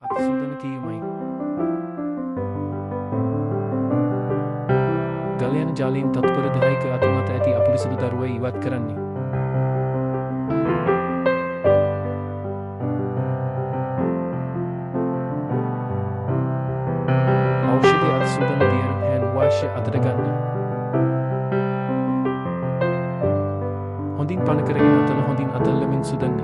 අත් සූදන කීමයි. ගලයන ජාලයෙන් තත්පර 10ක අතුමත ඇති අපිරිසිදු දරුවා ඉවත් කරන්නේ. ඖෂධය අත් සූදන දියර hand wash අතට ගන්න. හොඳින් පණ කරගෙන අතල හොඳින් අතල්ලමින් සුදන්න.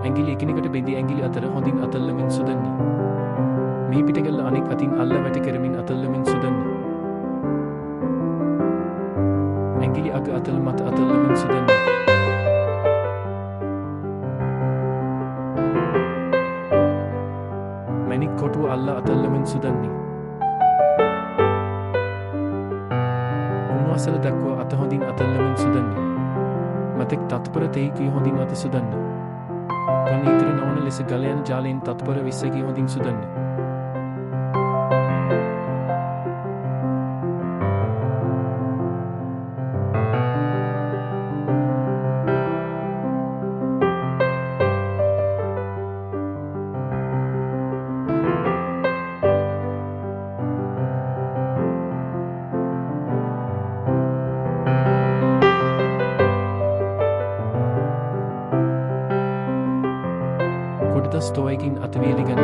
ඇඟිලි එකිනෙකට බෙදී ඇඟිලි අතර හොඳින් අතල්ලමින් සුදන්න. මේ පිටකල්ල අනෙක් අතින් අල්ල වැටි කරමින් අතල්ලමින් සුදන්න. ඇඟිලි අග අතල මත අතල්ලමින් සුදන්න. මැණික් කොටුව අල්ල අතල්ලමින් සුදන්නේ. උන්වසල දක්වා අත හොඳින් අතල්ලමින් සුදන්නේ. මතෙක් තත්පර 3කී හොඳින් අත සුදන්න. කන ඉතිරි නොවන ලෙස ගලයන ජාලයෙන් තත්පර 20කී හොඳින් සුදන්න. කොටස් තොයකින් අත වේලි ගන්න.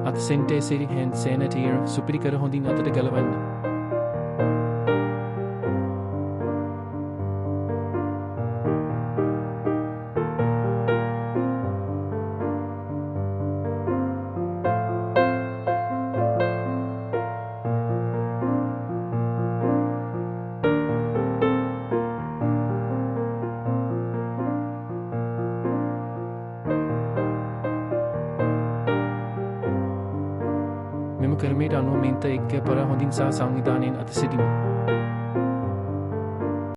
අත සැනිටයිසර් hand sanitizer සුපිරි කර හොඳින් අතට ගලවන්න. මෙම ක්‍රමයට අනුව මෙන්ත එක්ක පර හොඳින් සහ සංවිධානයෙන් අත සිටිමු.